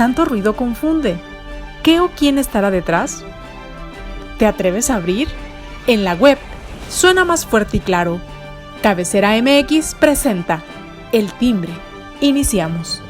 tanto ruido confunde. ¿Qué o quién estará detrás? ¿Te atreves a abrir? En la web suena más fuerte y claro. Cabecera MX presenta El Timbre. Iniciamos.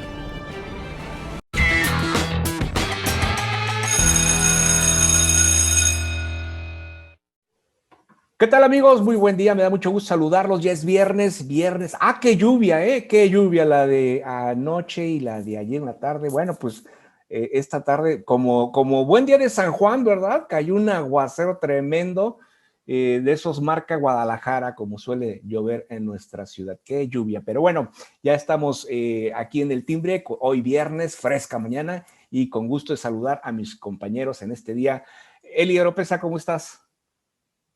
¿Qué tal, amigos? Muy buen día, me da mucho gusto saludarlos. Ya es viernes. ¡Ah, qué lluvia, eh! ¡Qué lluvia la de anoche y la de ayer en la tarde! Bueno, pues esta tarde, como buen día de San Juan, ¿verdad? Cayó un aguacero tremendo, de esos marca Guadalajara, como suele llover en nuestra ciudad. ¡Qué lluvia! Pero bueno, ya estamos aquí en El Timbre, hoy viernes, fresca mañana, y con gusto de saludar a mis compañeros en este día. Eli Oropesa, ¿cómo estás?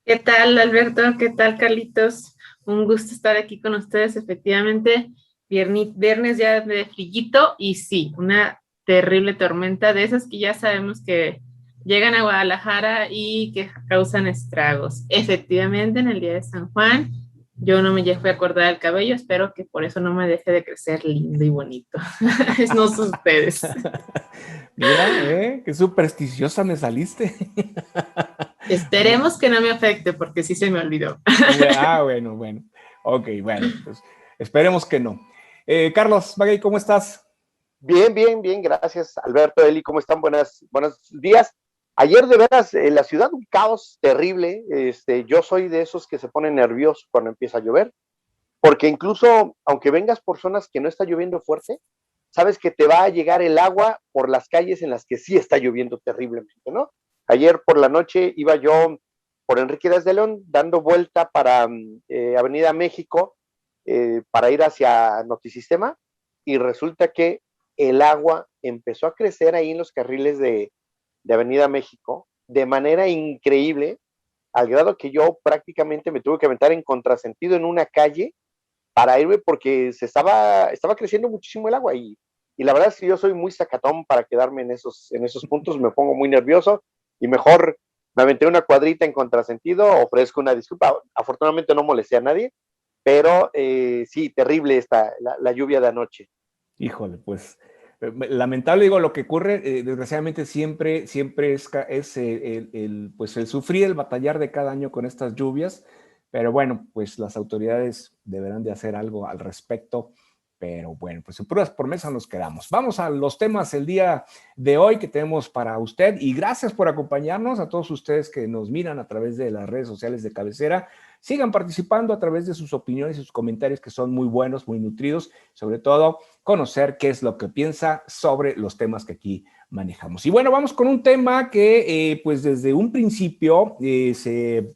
¿Qué tal, Alberto? ¿Qué tal, Carlitos? Un gusto estar aquí con ustedes. Efectivamente, viernes ya de frillito y sí, una terrible tormenta de esas que ya sabemos que llegan a Guadalajara y que causan estragos. Efectivamente, en el día de San Juan, yo no me fui a cortar el cabello, espero que por eso no me deje de crecer lindo y bonito. No son ustedes. Mira, qué supersticiosa me saliste. Esperemos que no me afecte porque sí se me olvidó. Bueno. Ok, bueno, pues esperemos que no. Carlos Bagay, ¿cómo estás? Bien, gracias, Alberto, Eli, ¿cómo están? Buenos días. Ayer, de veras, en la ciudad un caos terrible. Yo soy de esos que se ponen nerviosos cuando empieza a llover, porque incluso, aunque vengas por zonas que no está lloviendo fuerte, sabes que te va a llegar el agua por las calles en las que sí está lloviendo terriblemente, ¿no? Ayer por la noche iba yo por Enrique Díaz de León dando vuelta para Avenida México, para ir hacia Notisistema, y resulta que el agua empezó a crecer ahí en los carriles de Avenida México de manera increíble, al grado que yo prácticamente me tuve que aventar en contrasentido en una calle para irme porque estaba creciendo muchísimo el agua, y la verdad es que yo soy muy sacatón para quedarme en esos puntos, me pongo muy nervioso y mejor me aventé una cuadrita en contrasentido, ofrezco una disculpa. Afortunadamente no molesté a nadie, pero sí, terrible la lluvia de anoche. Híjole, pues lamentable, digo, lo que ocurre, desgraciadamente siempre es pues el sufrir, el batallar de cada año con estas lluvias, pero bueno, pues las autoridades deberán de hacer algo al respecto, pero bueno, pues en puras promesas nos quedamos. Vamos a los temas el día de hoy que tenemos para usted, y gracias por acompañarnos a todos ustedes que nos miran a través de las redes sociales de Cabecera. Sigan participando a través de sus opiniones y sus comentarios, que son muy buenos, muy nutridos, sobre todo conocer qué es lo que piensa sobre los temas que aquí manejamos. Y bueno, vamos con un tema que pues desde un principio se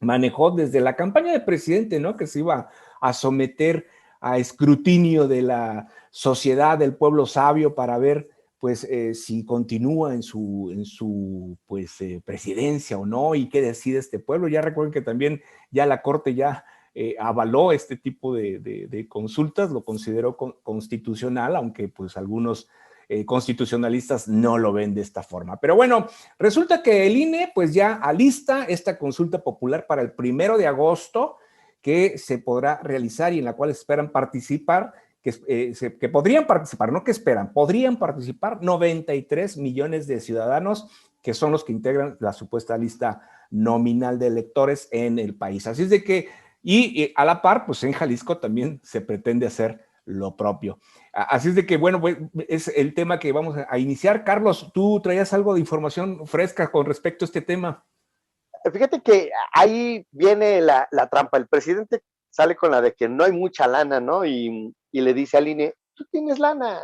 manejó desde la campaña de presidente, ¿no? Que se iba a someter a escrutinio de la sociedad, del pueblo sabio, para ver pues si continúa en su pues presidencia o no, y qué decide este pueblo. Ya recuerden que también ya la Corte ya avaló este tipo de consultas, lo consideró constitucional, aunque pues algunos constitucionalistas no lo ven de esta forma. Pero bueno, resulta que el INE pues ya alista esta consulta popular para el 1 de agosto, que se podrá realizar y en la cual esperan participar, que podrían participar, no que esperan, podrían participar 93 millones de ciudadanos, que son los que integran la supuesta lista nominal de electores en el país. Así es de que, y a la par, pues en Jalisco también se pretende hacer lo propio. Así es de que, bueno, es el tema que vamos a iniciar. Carlos, ¿tú traías algo de información fresca con respecto a este tema? Fíjate que ahí viene la trampa. El presidente sale con la de que no hay mucha lana, ¿no? Y le dice al INE, tú tienes lana,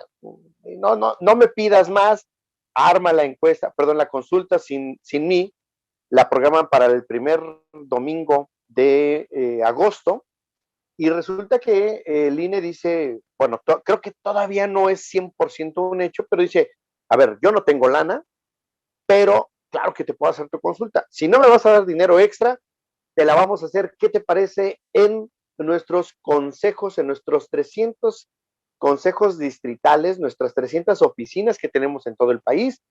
no me pidas más, arma la encuesta, perdón, la consulta sin mí, la programan para el primer domingo de agosto, y resulta que el INE dice, bueno, creo que todavía no es 100% un hecho, pero dice, a ver, yo no tengo lana, pero claro que te puedo hacer tu consulta. Si no me vas a dar dinero extra, te la vamos a hacer, ¿qué te parece? En nuestros consejos, en nuestros 300 consejos distritales, nuestras 300 oficinas que tenemos en todo el país,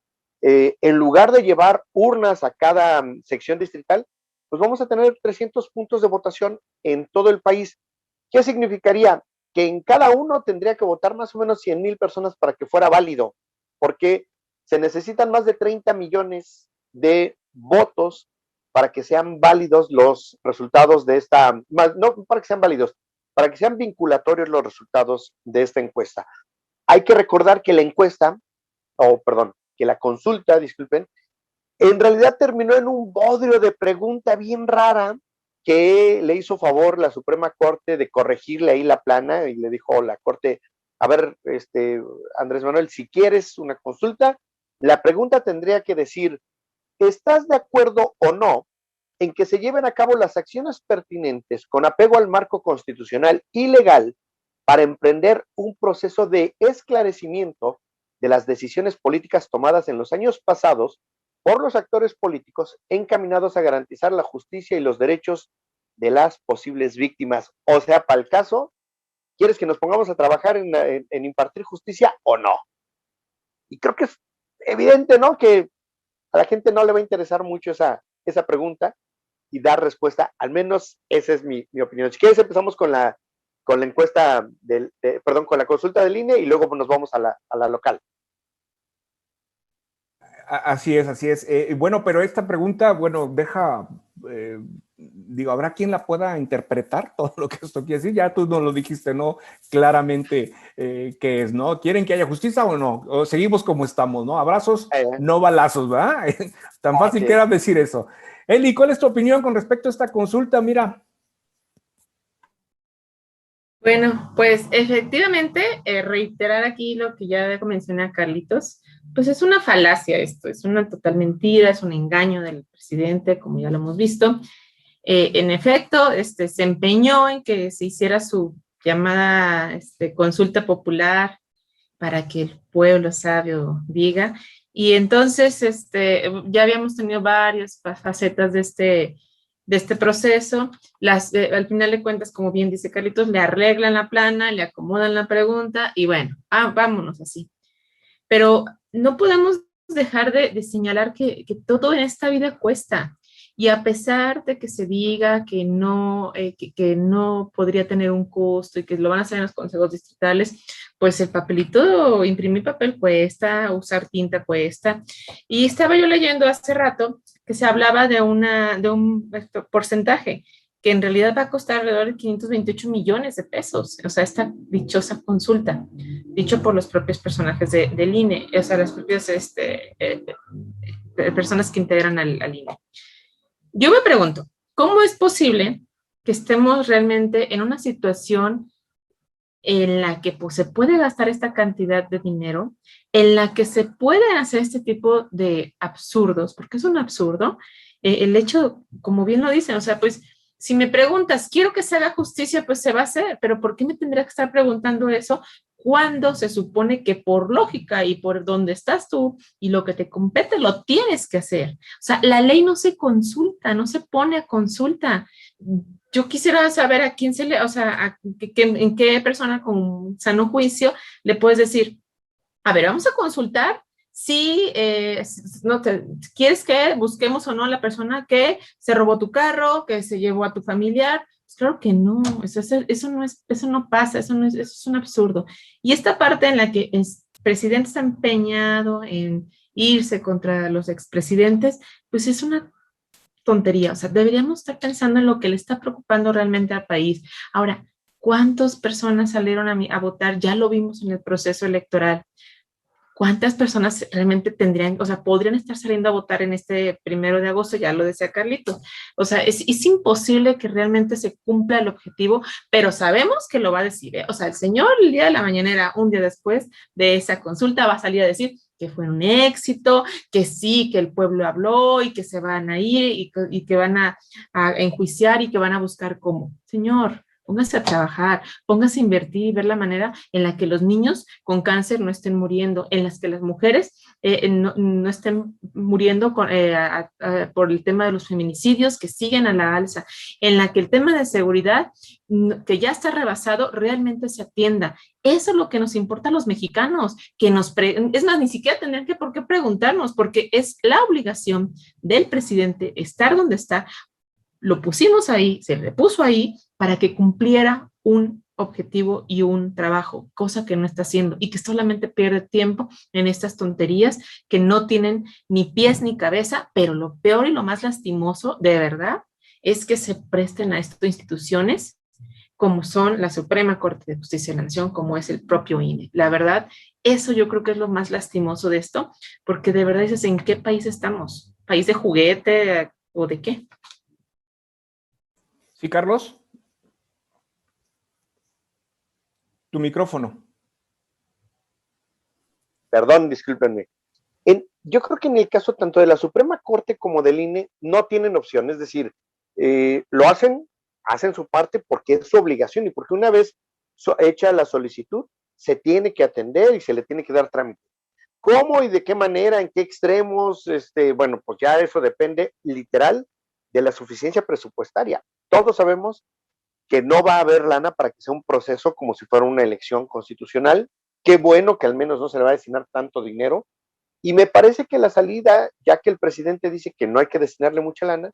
en lugar de llevar urnas a cada sección distrital, pues vamos a tener 300 puntos de votación en todo el país. ¿Qué significaría? Que en cada uno tendría que votar más o menos 100,000 personas para que fuera válido. porque se necesitan más de 30 millones de votos para que sean válidos los resultados de esta, no para que sean válidos, para que sean vinculatorios los resultados de esta encuesta. Hay que recordar que la encuesta, que la consulta, disculpen, en realidad terminó en un bodrio de pregunta bien rara que le hizo favor la Suprema Corte de corregirle ahí la plana y le dijo a la Corte, a ver, Andrés Manuel, si quieres una consulta, la pregunta tendría que decir, ¿estás de acuerdo o no en que se lleven a cabo las acciones pertinentes con apego al marco constitucional y legal para emprender un proceso de esclarecimiento de las decisiones políticas tomadas en los años pasados por los actores políticos encaminados a garantizar la justicia y los derechos de las posibles víctimas? O sea, para el caso, ¿quieres que nos pongamos a trabajar en impartir justicia o no? Y creo que es evidente, ¿no?, que a la gente no le va a interesar mucho esa pregunta y dar respuesta, al menos esa es mi opinión. Si quieres empezamos con la encuesta, con la consulta del INE y luego nos vamos a la local. Así es, así es. Bueno, pero esta pregunta, deja, habrá quien la pueda interpretar todo lo que esto quiere decir. Ya tú nos lo dijiste, ¿no? Claramente qué es, ¿no? ¿Quieren que haya justicia o no? O seguimos como estamos, ¿no? Abrazos, no balazos, ¿verdad? Tan fácil que era decir eso. Eli, ¿cuál es tu opinión con respecto a esta consulta? Mira. Bueno, pues efectivamente, reiterar aquí lo que ya mencioné a Carlitos, pues es una falacia esto, es una total mentira, es un engaño del presidente, como ya lo hemos visto. En efecto, se empeñó en que se hiciera su llamada consulta popular para que el pueblo sabio diga, y entonces ya habíamos tenido varias facetas de este proceso. Al final de cuentas, como bien dice Carlitos, le arreglan la plana, le acomodan la pregunta y bueno, vámonos así. Pero no podemos dejar de señalar que todo en esta vida cuesta. Y a pesar de que se diga que no podría tener un costo y que lo van a hacer en los consejos distritales, pues el papelito, imprimir papel cuesta, usar tinta cuesta. Y estaba yo leyendo hace rato que se hablaba de un porcentaje que en realidad va a costar alrededor de 528 millones de pesos, o sea, esta dichosa consulta, dicho por los propios personajes del INE, o sea, las propias personas que integran al INE. Yo me pregunto, ¿cómo es posible que estemos realmente en una situación en la que pues, se puede gastar esta cantidad de dinero, en la que se pueden hacer este tipo de absurdos, porque es un absurdo, el hecho, como bien lo dicen, o sea, pues, si me preguntas, quiero que se haga justicia, pues se va a hacer, pero ¿por qué me tendría que estar preguntando eso cuando se supone que por lógica y por donde estás tú y lo que te compete lo tienes que hacer? O sea, la ley no se consulta, no se pone a consulta. Yo quisiera saber a quién en qué persona con sano juicio le puedes decir, a ver, vamos a consultar si quieres que busquemos o no a la persona que se robó tu carro, que se llevó a tu familiar. Pues claro que no, eso no pasa, eso es un absurdo. Y esta parte en la que el presidente está empeñado en irse contra los expresidentes, pues es una tontería. O sea, deberíamos estar pensando en lo que le está preocupando realmente al país. Ahora, ¿cuántas personas salieron a votar? Ya lo vimos en el proceso electoral. ¿Cuántas personas realmente podrían estar saliendo a votar en este 1 de agosto? Ya lo decía Carlitos. O sea, es imposible que realmente se cumpla el objetivo, pero sabemos que lo va a decir, ¿eh? O sea, el señor el día de la mañanera, un día después de esa consulta, va a salir a decir que fue un éxito, que sí, que el pueblo habló y que se van a ir y que van a enjuiciar y que van a buscar cómo. Señor, póngase a trabajar, póngase a invertir y ver la manera en la que los niños con cáncer no estén muriendo, en las que las mujeres no estén muriendo por el tema de los feminicidios que siguen a la alza, en la que el tema de seguridad, que ya está rebasado, realmente se atienda. Eso es lo que nos importa a los mexicanos, es más, ni siquiera tener por qué preguntarnos, porque es la obligación del presidente estar donde está. Lo pusimos ahí, se le puso ahí para que cumpliera un objetivo y un trabajo, cosa que no está haciendo y que solamente pierde tiempo en estas tonterías que no tienen ni pies ni cabeza, pero lo peor y lo más lastimoso, de verdad, es que se presten a estas instituciones como son la Suprema Corte de Justicia de la Nación, como es el propio INE. La verdad, eso yo creo que es lo más lastimoso de esto, porque de verdad dices, ¿en qué país estamos? ¿País de juguete o de qué? Sí, Carlos. Tu micrófono. Perdón, discúlpenme. Yo creo que en el caso tanto de la Suprema Corte como del INE no tienen opción, es decir, lo hacen su parte porque es su obligación y porque una vez hecha la solicitud, se tiene que atender y se le tiene que dar trámite. ¿Cómo y de qué manera, en qué extremos? Bueno, pues ya eso depende literal de la suficiencia presupuestaria. Todos sabemos que no va a haber lana para que sea un proceso como si fuera una elección constitucional. Qué bueno que al menos no se le va a destinar tanto dinero. Y me parece que la salida, ya que el presidente dice que no hay que destinarle mucha lana,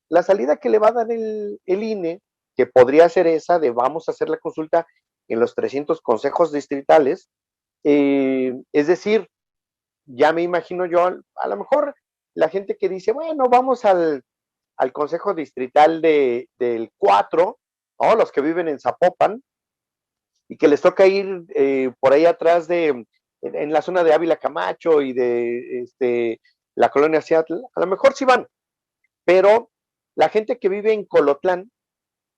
la salida que le va a dar el INE, que podría ser esa de vamos a hacer la consulta en los 300 consejos distritales, es decir, ya me imagino yo, a lo mejor la gente que dice, bueno, vamos al consejo distrital del 4, ¿no? Los que viven en Zapopan, y que les toca ir por ahí atrás en la zona de Ávila Camacho y de la colonia Seattle, a lo mejor sí van, pero la gente que vive en Colotlán,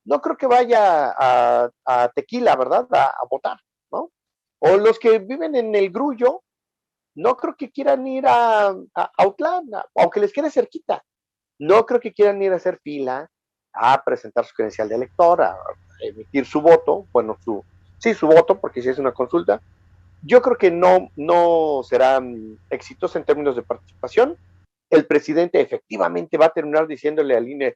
no creo que vaya a Tequila, ¿verdad? A votar, ¿no? O los que viven en el Grullo, no creo que quieran ir a Autlán, aunque les quede cerquita. No creo que quieran ir a hacer fila, a presentar su credencial de elector, a emitir su voto, bueno, su voto, porque si es una consulta. Yo creo que no será exitoso en términos de participación. El presidente efectivamente va a terminar diciéndole al INE,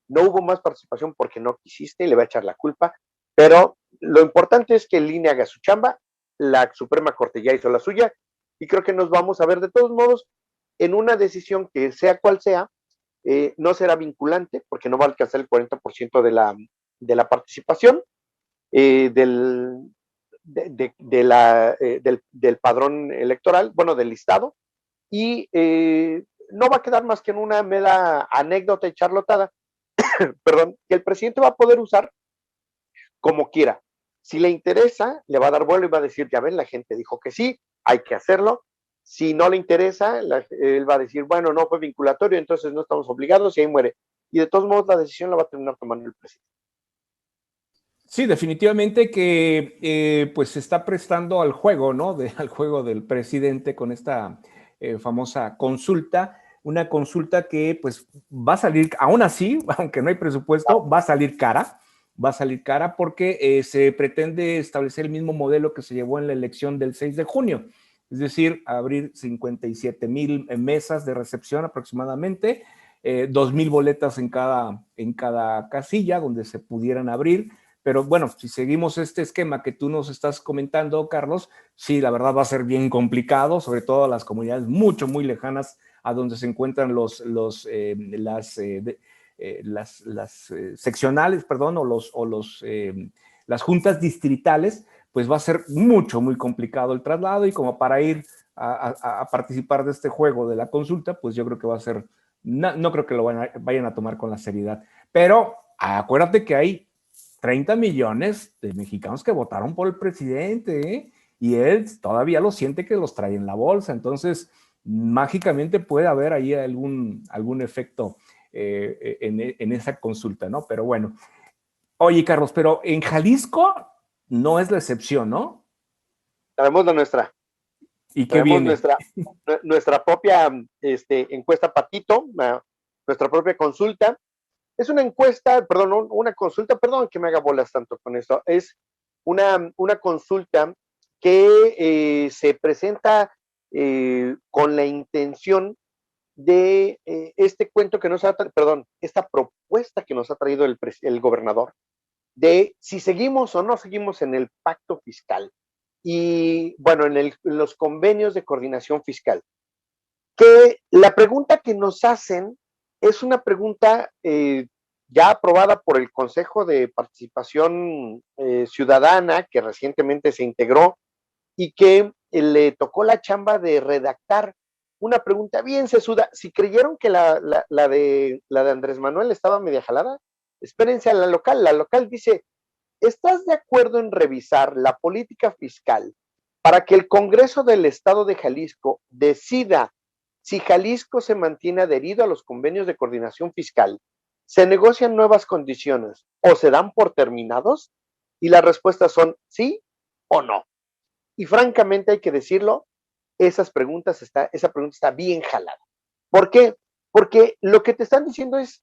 no hubo más participación porque no quisiste, y le va a echar la culpa, pero lo importante es que el INE haga su chamba, la Suprema Corte ya hizo la suya, y creo que nos vamos a ver de todos modos en una decisión que sea cual sea, no será vinculante porque no va a alcanzar el 40% de la participación del, del padrón electoral, bueno, del listado, y no va a quedar más que en una mera anécdota y charlotada, perdón, que el presidente va a poder usar como quiera. Si le interesa, le va a dar vuelo y va a decir, ya ven, la gente dijo que sí, hay que hacerlo. Si no le interesa, él va a decir, bueno, no fue vinculatorio, entonces no estamos obligados y ahí muere. Y de todos modos, la decisión la va a terminar tomando el presidente. Sí, definitivamente que pues se está prestando al juego, ¿no? Al juego del presidente con esta famosa consulta, una consulta que pues va a salir, aún así, aunque no hay presupuesto, va a salir cara porque se pretende establecer el mismo modelo que se llevó en la elección del 6 de junio, es decir, abrir 57,000 mesas de recepción aproximadamente, 2,000 boletas en cada casilla donde se pudieran abrir. Pero bueno, si seguimos este esquema que tú nos estás comentando, Carlos, sí, la verdad va a ser bien complicado, sobre todo a las comunidades muy lejanas a donde se encuentran las seccionales, perdón, las juntas distritales, pues va a ser muy complicado el traslado y como para ir a participar de este juego de la consulta, pues yo creo que va a ser, no creo que lo vayan a tomar con la seriedad. Pero acuérdate que hay 30 millones de mexicanos que votaron por el presidente, ¿eh? Y él todavía lo siente que los trae en la bolsa, entonces mágicamente puede haber ahí algún efecto en esa consulta, ¿no? Pero bueno, oye Carlos, pero en Jalisco no es la excepción, ¿no? Sabemos la nuestra. ¿Y qué viene? Nuestra propia encuesta Patito, nuestra propia consulta. Es una encuesta, perdón, una consulta, perdón que me haga bolas tanto con esto, es una consulta que se presenta con la intención de este cuento que nos ha traído, perdón, esta propuesta que nos ha traído el gobernador, de si seguimos o no seguimos en el pacto fiscal y, bueno, en los convenios de coordinación fiscal. Que la pregunta que nos hacen es una pregunta ya aprobada por el Consejo de Participación Ciudadana, que recientemente se integró y que le tocó la chamba de redactar una pregunta bien sesuda. Si creyeron que la de Andrés Manuel estaba media jalada, espérense a la local. La local dice: ¿estás de acuerdo en revisar la política fiscal para que el Congreso del Estado de Jalisco decida si Jalisco se mantiene adherido a los convenios de coordinación fiscal, se negocian nuevas condiciones o se dan por terminados? Y las respuestas son sí o no. Y francamente hay que decirlo, esa pregunta está bien jalada. ¿Por qué? Porque lo que te están diciendo es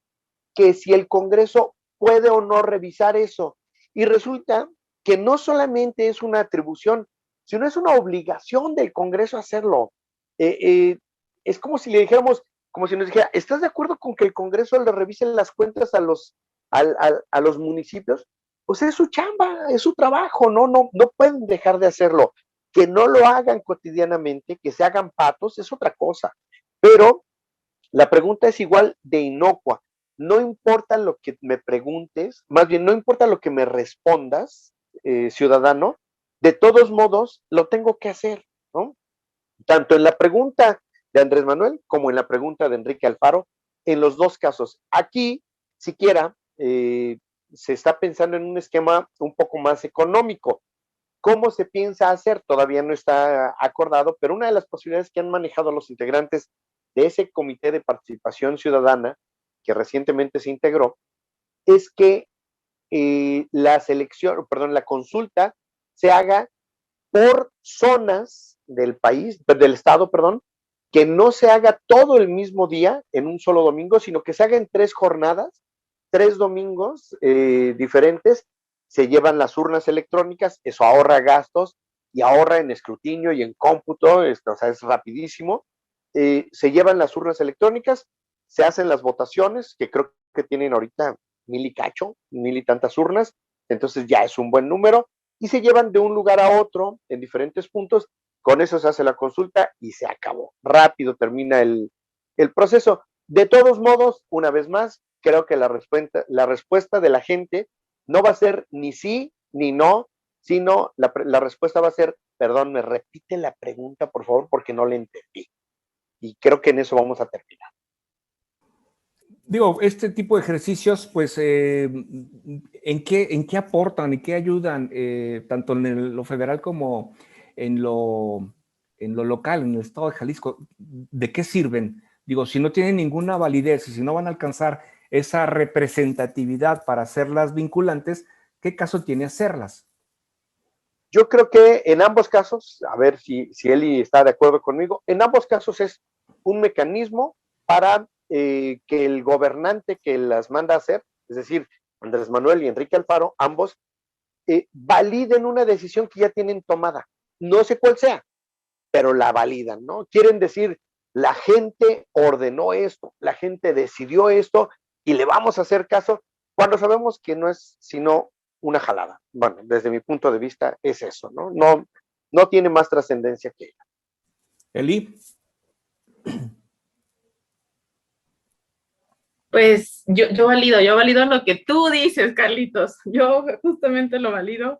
que si el Congreso puede o no revisar eso. Y resulta que no solamente es una atribución, sino es una obligación del Congreso hacerlo. Es como si le dijéramos, como si nos dijera: ¿estás de acuerdo con que el Congreso le revise las cuentas a los municipios? Pues es su chamba, es su trabajo, no pueden dejar de hacerlo. Que no lo hagan cotidianamente, que se hagan patos, es otra cosa. Pero la pregunta es igual de inocua. No importa lo que me preguntes, más bien no importa lo que me respondas, ciudadano, de todos modos lo tengo que hacer, ¿no? Tanto en la pregunta de Andrés Manuel como en la pregunta de Enrique Alfaro, en los dos casos. Aquí, siquiera, se está pensando en un esquema un poco más económico. ¿Cómo se piensa hacer? Todavía no está acordado, pero una de las posibilidades que han manejado los integrantes de ese comité de participación ciudadana que recientemente se integró es que la consulta se haga por zonas del país, del estado, perdón, que no se haga todo el mismo día en un solo domingo, sino que se haga en 3 jornadas, 3 domingos diferentes. Se llevan las urnas electrónicas, eso ahorra gastos y ahorra en escrutinio y en cómputo, o sea, es rapidísimo. Se llevan las urnas electrónicas, se hacen las votaciones, que creo que tienen ahorita 1000 y cacho, 1000 y tantas urnas, entonces ya es un buen número, y se llevan de un lugar a otro en diferentes puntos. Con eso se hace la consulta y se acabó. Rápido termina el proceso. De todos modos, una vez más, creo que la respuesta de la gente no va a ser ni sí ni no, sino la respuesta va a ser: perdón, me repite la pregunta, por favor, porque no la entendí. Y creo que en eso vamos a terminar. Digo, este tipo de ejercicios, pues, ¿en qué aportan y qué ayudan, tanto en lo federal como en lo local, en el estado de Jalisco? ¿De qué sirven? Digo, si no tienen ninguna validez y si no van a alcanzar esa representatividad para hacerlas vinculantes, ¿qué caso tiene hacerlas? Yo creo que en ambos casos, a ver si Eli está de acuerdo conmigo, en ambos casos es un mecanismo para que el gobernante que las manda a hacer, es decir, Andrés Manuel y Enrique Alfaro, ambos, validen una decisión que ya tienen tomada. No sé cuál sea, pero la validan, ¿no? Quieren decir: la gente ordenó esto, la gente decidió esto y le vamos a hacer caso, cuando sabemos que no es sino una jalada. Bueno, desde mi punto de vista es eso, ¿no? No tiene más trascendencia que ella. Eli. Pues yo valido lo que tú dices, Carlitos. Yo justamente lo valido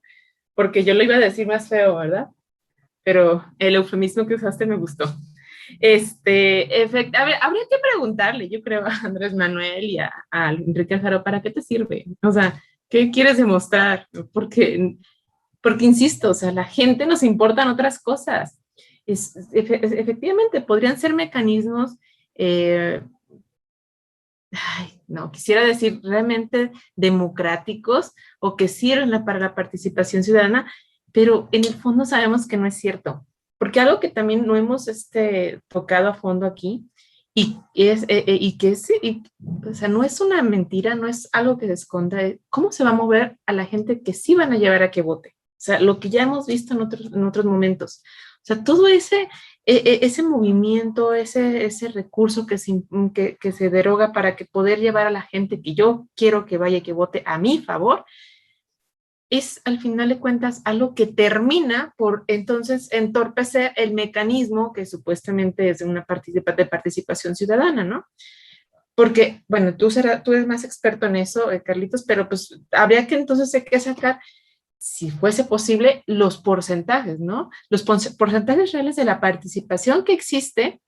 porque yo lo iba a decir más feo, ¿verdad? Pero el eufemismo que usaste me gustó. A ver, habría que preguntarle, yo creo, a Andrés Manuel y a Enrique Alfaro: ¿para qué te sirve? O sea, ¿qué quieres demostrar? Porque insisto, o sea, la gente nos importan otras cosas. Efectivamente, podrían ser mecanismos, no, quisiera decir realmente democráticos o que sirven para la participación ciudadana, pero en el fondo sabemos que no es cierto. Porque algo que también no hemos tocado a fondo aquí, o sea, no es una mentira, no es algo que se esconda, ¿cómo se va a mover a la gente que sí van a llevar a que vote? O sea, lo que ya hemos visto en otros momentos. O sea, todo ese movimiento, ese recurso que se deroga para que poder llevar a la gente que yo quiero que vaya y que vote a mi favor, es al final de cuentas algo que termina por entonces entorpecer el mecanismo que supuestamente es de una de participación ciudadana, ¿no? Porque, bueno, tú eres más experto en eso, Carlitos, pero pues habría que entonces hay que sacar, si fuese posible, los porcentajes, ¿no? Los porcentajes reales de la participación que existe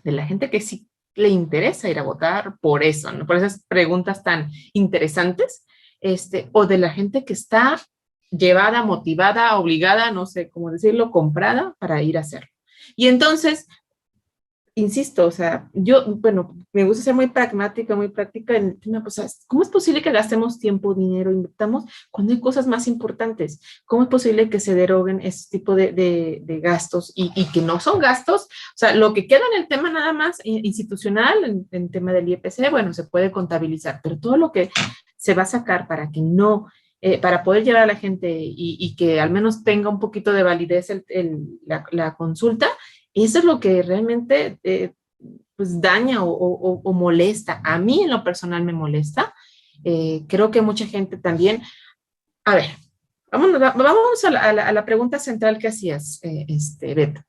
de la gente que sí le interesa ir a votar por eso, ¿no? Por esas preguntas tan interesantes, o de la gente que está llevada, motivada, obligada, no sé cómo decirlo, comprada para ir a hacerlo. Y entonces, insisto, o sea, bueno, me gusta ser muy pragmática, muy práctica en el tema, pues, ¿cómo es posible que gastemos tiempo, dinero, invirtamos cuando hay cosas más importantes? ¿Cómo es posible que se deroguen ese tipo de gastos y que no son gastos? O sea, lo que queda en el tema nada más institucional, en tema del IEPC, bueno, se puede contabilizar, pero todo lo que se va a sacar para que no, para poder llevar a la gente y que al menos tenga un poquito de validez la consulta, eso es lo que realmente pues daña o molesta. A mí en lo personal me molesta. Creo que mucha gente también. A ver, vamos a la pregunta central que hacías, Beto.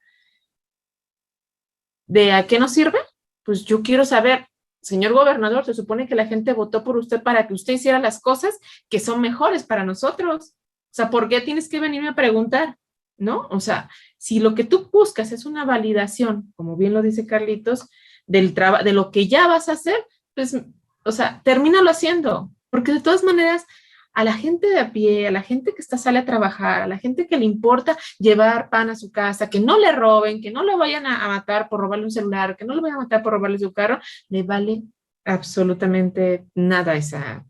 ¿De a qué nos sirve? Pues yo quiero saber, señor gobernador, se supone que la gente votó por usted para que usted hiciera las cosas que son mejores para nosotros. O sea, ¿por qué tienes que venirme a preguntar? ¿No? O sea, si lo que tú buscas es una validación, como bien lo dice Carlitos, de lo que ya vas a hacer, pues, o sea, termínalo haciendo, porque de todas maneras, a la gente de a pie, a la gente que sale a trabajar, a la gente que le importa llevar pan a su casa, que no le roben, que no le vayan a matar por robarle un celular, que no le vayan a matar por robarle su carro, le vale absolutamente nada esa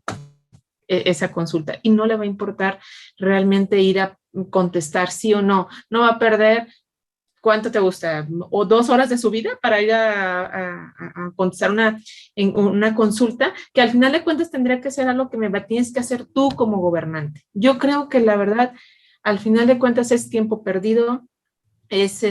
consulta y no le va a importar realmente ir a contestar sí o no. No va a perder, ¿cuánto te gusta? ¿O 2 horas de su vida para ir a contestar una consulta que al final de cuentas tendría que ser algo que tienes que hacer tú como gobernante? Yo creo que la verdad, al final de cuentas es tiempo perdido, es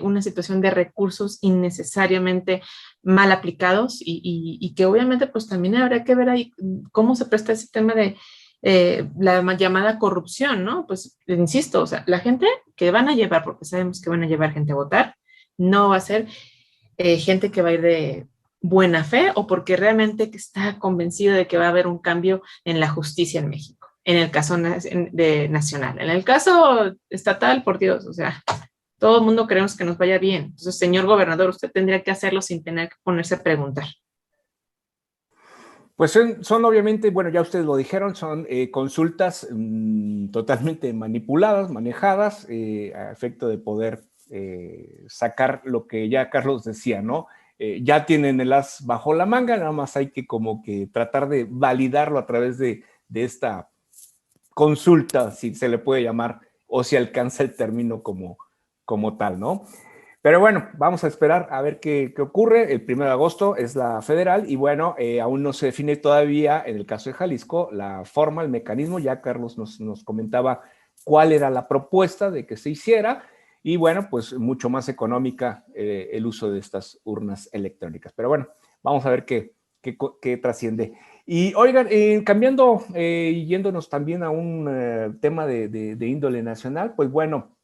una situación de recursos innecesariamente mal aplicados y que obviamente pues también habrá que ver ahí cómo se presta ese tema de la llamada corrupción, ¿no? Pues insisto, o sea, la gente que van a llevar, porque sabemos que van a llevar gente a votar, no va a ser gente que va a ir de buena fe o porque realmente está convencido de que va a haber un cambio en la justicia en México, en el caso nacional. En el caso estatal, por Dios, o sea, todo el mundo queremos que nos vaya bien. Entonces, señor gobernador, usted tendría que hacerlo sin tener que ponerse a preguntar. Pues son obviamente, bueno, ya ustedes lo dijeron, son consultas totalmente manipuladas, manejadas, a efecto de poder sacar lo que ya Carlos decía, ¿no? Ya tienen el as bajo la manga, nada más hay que como que tratar de validarlo a través de esta consulta, si se le puede llamar, o si alcanza el término como tal, ¿no? Pero bueno, vamos a esperar a ver qué ocurre. El 1 de agosto es la federal y bueno, aún no se define todavía, en el caso de Jalisco, la forma, el mecanismo. Ya Carlos nos comentaba cuál era la propuesta de que se hiciera y bueno, pues mucho más económica el uso de estas urnas electrónicas. Pero bueno, vamos a ver qué trasciende. Y oigan, cambiando y yéndonos también a un tema de índole nacional, pues bueno,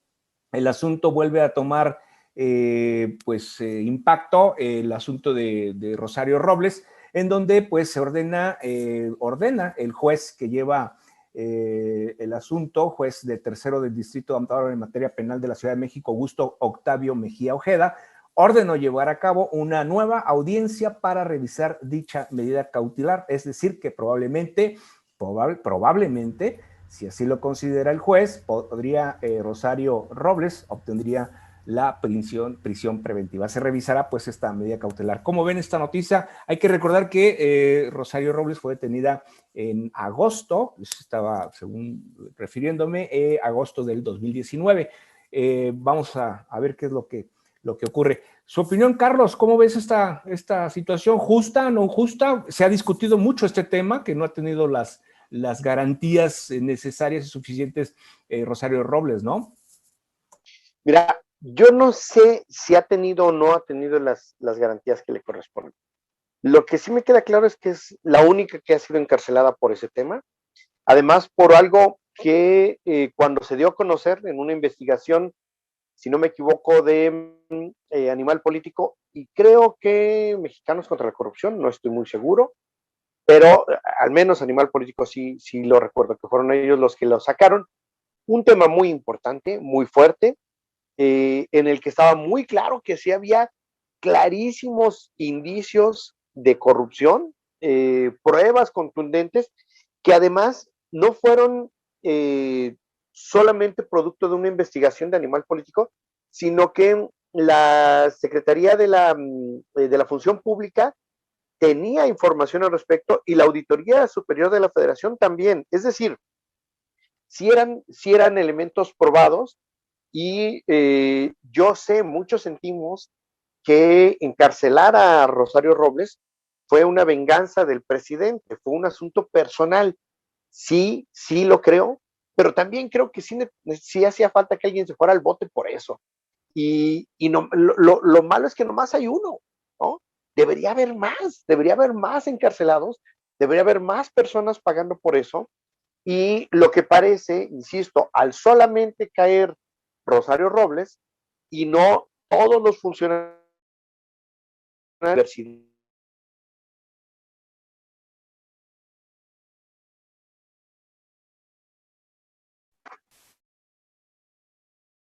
el asunto vuelve a tomar impacto el asunto de Rosario Robles, en donde pues se ordena el juez que lleva el asunto, juez de tercero del Distrito de Amparo en materia penal de la Ciudad de México, Augusto Octavio Mejía Ojeda, ordenó llevar a cabo una nueva audiencia para revisar dicha medida cautelar, es decir, que probablemente, si así lo considera el juez, podría Rosario Robles obtendría la prisión preventiva. Se revisará pues esta medida cautelar. ¿Cómo ven esta noticia? Hay que recordar que Rosario Robles fue detenida en agosto, estaba según refiriéndome, agosto del 2019. Vamos a ver qué es lo que ocurre. Su opinión, Carlos, ¿cómo ves esta situación? ¿Justa, no justa? Se ha discutido mucho este tema, que no ha tenido las garantías necesarias y suficientes Rosario Robles, ¿no? Mira, yo no sé si ha tenido o no ha tenido las garantías que le corresponden. Lo que sí me queda claro es que es la única que ha sido encarcelada por ese tema. Además, por algo que cuando se dio a conocer en una investigación, si no me equivoco, de Animal Político, y creo que Mexicanos contra la Corrupción, no estoy muy seguro, pero al menos Animal Político sí, sí lo recuerdo, que fueron ellos los que lo sacaron. Un tema muy importante, muy fuerte, en el que estaba muy claro que sí había clarísimos indicios de corrupción, pruebas contundentes, que además no fueron solamente producto de una investigación de Animal Político, sino que la Secretaría de la Función Pública tenía información al respecto y la Auditoría Superior de la Federación también. Es decir, si eran elementos probados y yo sé, muchos sentimos que encarcelar a Rosario Robles fue una venganza del presidente, fue un asunto personal. Sí, sí lo creo, pero también creo que sí hacía falta que alguien se fuera al bote por eso. Y no, lo malo es que nomás hay uno, ¿no? Debería haber más encarcelados, debería haber más personas pagando por eso. Y lo que parece, insisto, al solamente caer Rosario Robles y no todos los funcionarios de la universidad.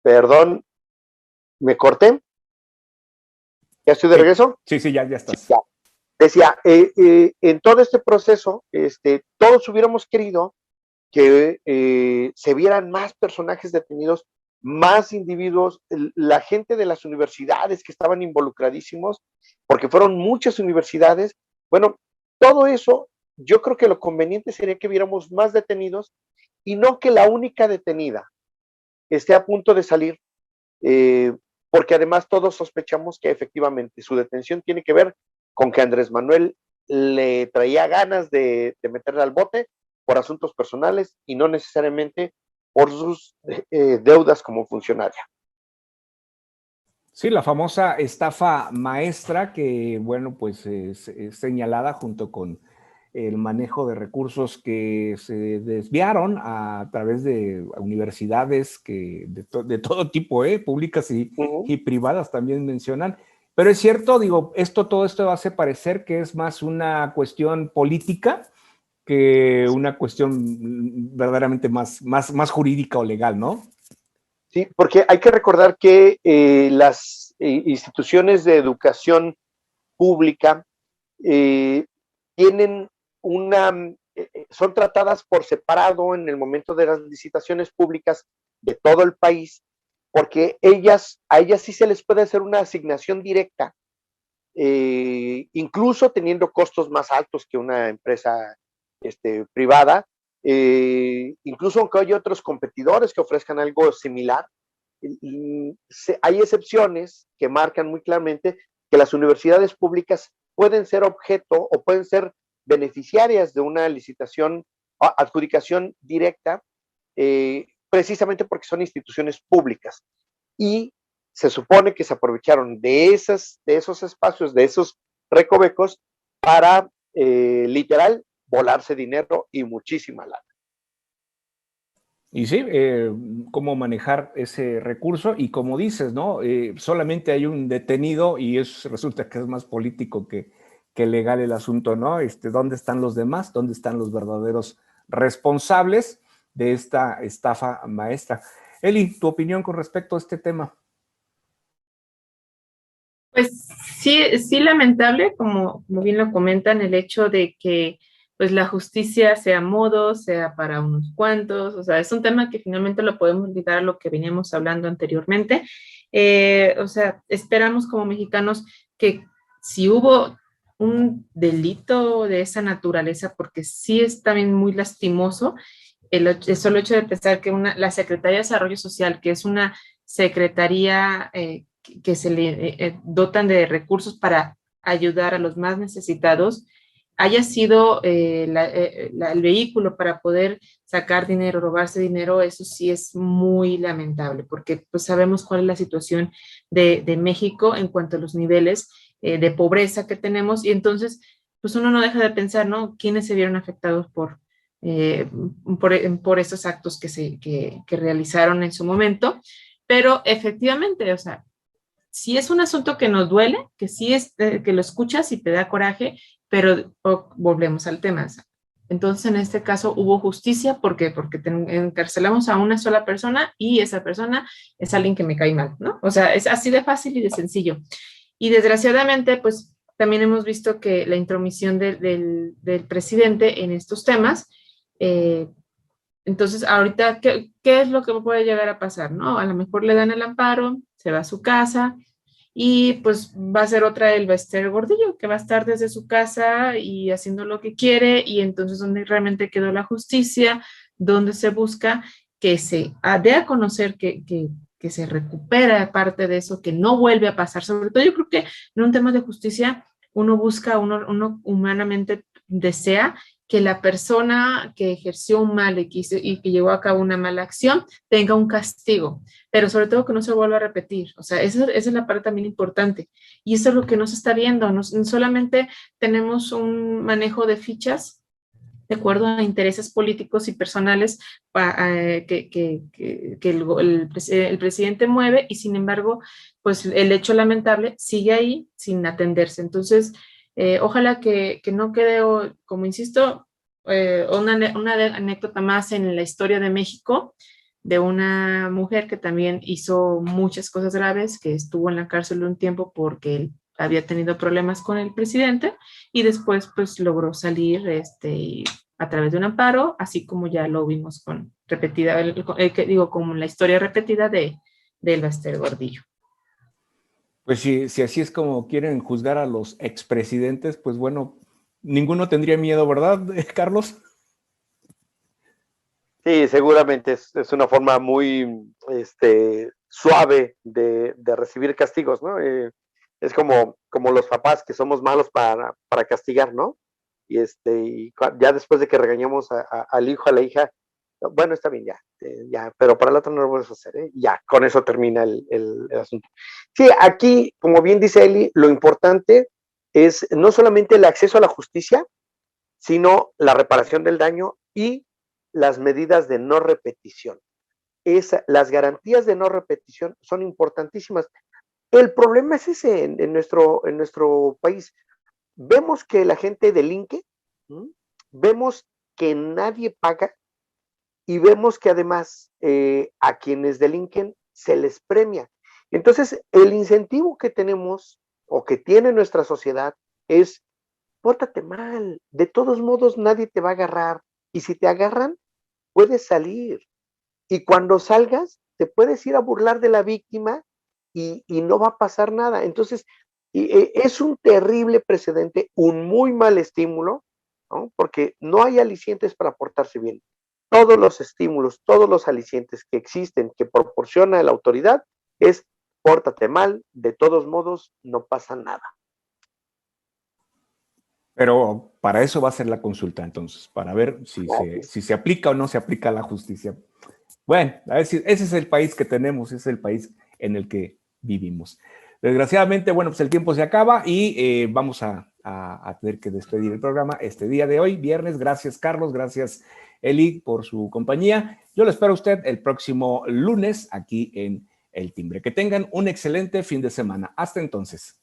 Perdón, ¿me corté? ¿Ya estoy de Sí, regreso? sí, sí, ya estás. Ya. Decía, en todo este proceso, todos hubiéramos querido que se vieran más personajes detenidos, más individuos, la gente de las universidades que estaban involucradísimos, porque fueron muchas universidades. Bueno, todo eso, yo creo que lo conveniente sería que viéramos más detenidos y no que la única detenida esté a punto de salir, eh, porque además todos sospechamos que efectivamente su detención tiene que ver con que Andrés Manuel le traía ganas de meterle al bote por asuntos personales y no necesariamente por sus deudas como funcionaria. Sí, la famosa estafa maestra que, bueno, pues es señalada junto con el manejo de recursos que se desviaron a través de universidades de todo tipo, públicas y privadas también mencionan. Pero es cierto, digo, todo esto hace parecer que es más una cuestión política que una cuestión verdaderamente más jurídica o legal, ¿no? Sí, porque hay que recordar que las instituciones de educación pública tienen son tratadas por separado en el momento de las licitaciones públicas de todo el país, porque a ellas sí se les puede hacer una asignación directa, incluso teniendo costos más altos que una empresa privada, incluso aunque hay otros competidores que ofrezcan algo similar. Hay excepciones que marcan muy claramente que las universidades públicas pueden ser objeto o pueden ser beneficiarias de una licitación, adjudicación directa, precisamente porque son instituciones públicas. Y se supone que se aprovecharon de esos espacios, de esos recovecos, para literal volarse dinero y muchísima lana. Y sí, cómo manejar ese recurso y como dices, ¿no? Solamente hay un detenido y resulta que es más político que legal el asunto, ¿no? ¿Dónde están los demás? ¿Dónde están los verdaderos responsables de esta estafa maestra? Eli, tu opinión con respecto a este tema. Pues sí, sí lamentable, como bien lo comentan, el hecho de que pues la justicia sea a modo, sea para unos cuantos, o sea, es un tema que finalmente lo podemos ligar a lo que veníamos hablando anteriormente. O sea, esperamos como mexicanos que si hubo un delito de esa naturaleza, porque sí es también muy lastimoso el solo hecho de pensar que la Secretaría de Desarrollo Social, que es una secretaría que se le dotan de recursos para ayudar a los más necesitados, haya sido el vehículo para poder sacar dinero, robarse dinero, eso sí es muy lamentable, porque pues sabemos cuál es la situación de México en cuanto a los niveles de pobreza que tenemos, y entonces pues uno no deja de pensar, ¿no? ¿Quiénes se vieron afectados por estos actos que realizaron en su momento? Pero efectivamente, o sea, si es un asunto que nos duele, que sí es, que lo escuchas y te da coraje, pero volvemos al tema. Entonces, en este caso hubo justicia, ¿por qué? Porque encarcelamos a una sola persona y esa persona es alguien que me cae mal, ¿no? O sea, es así de fácil y de sencillo. Y desgraciadamente, pues también hemos visto que la intromisión del presidente en estos temas, entonces ahorita, ¿qué es lo que puede llegar a pasar, no? A lo mejor le dan el amparo, se va a su casa, y pues va a ser otra el Bester Gordillo, que va a estar desde su casa y haciendo lo que quiere, y entonces donde realmente quedó la justicia, donde se busca que se dé a conocer que se recupera parte de eso, que no vuelve a pasar. Sobre todo yo creo que en un tema de justicia uno busca, uno humanamente desea que la persona que ejerció un mal y que llevó a cabo una mala acción tenga un castigo, pero sobre todo que no se vuelva a repetir. O sea, esa es la parte también importante. Y eso es lo que no se está viendo. No solamente tenemos un manejo de fichas de acuerdo a intereses políticos y personales que el presidente mueve, y sin embargo, pues el hecho lamentable sigue ahí sin atenderse. Entonces, ojalá que no quede, como insisto, una anécdota más en la historia de México, de una mujer que también hizo muchas cosas graves, que estuvo en la cárcel un tiempo porque él había tenido problemas con el presidente, y después pues logró salir a través de un amparo, así como ya lo vimos con repetida, como la historia repetida del Bester Gordillo. Pues si así es como quieren juzgar a los expresidentes, pues bueno, ninguno tendría miedo, ¿verdad, Carlos? Sí, seguramente es una forma muy suave de recibir castigos, ¿no? Es como los papás que somos malos para castigar, ¿no? Y ya después de que regañamos al hijo, a la hija, bueno, está bien, ya, pero para el otro no lo vuelves a hacer, ¿eh? Ya, con eso termina el asunto. Sí, aquí, como bien dice Eli, lo importante es no solamente el acceso a la justicia, sino la reparación del daño y las medidas de no repetición. Las garantías de no repetición son importantísimas. El problema es ese en nuestro país. Vemos que la gente delinque, ¿sí? Vemos que nadie paga, y vemos que además a quienes delinquen se les premia. Entonces, el incentivo que tenemos o que tiene nuestra sociedad es: pórtate mal, de todos modos nadie te va a agarrar, y si te agarran, puedes salir, y cuando salgas, te puedes ir a burlar de la víctima y no va a pasar nada. Entonces, es un terrible precedente, un muy mal estímulo, ¿no? Porque no hay alicientes para portarse bien. Todos los estímulos, todos los alicientes que existen, que proporciona la autoridad, es: pórtate mal, de todos modos no pasa nada. Pero para eso va a ser la consulta, entonces, para ver si se aplica o no se aplica la justicia. Bueno, a ver si ese es el país que tenemos, ese es el país en el que vivimos. Desgraciadamente, bueno, pues el tiempo se acaba y vamos a tener que despedir el programa este día de hoy, viernes. Gracias, Carlos, gracias, Eli, por su compañía. Yo lo espero a usted el próximo lunes aquí en El Timbre. Que tengan un excelente fin de semana. Hasta entonces.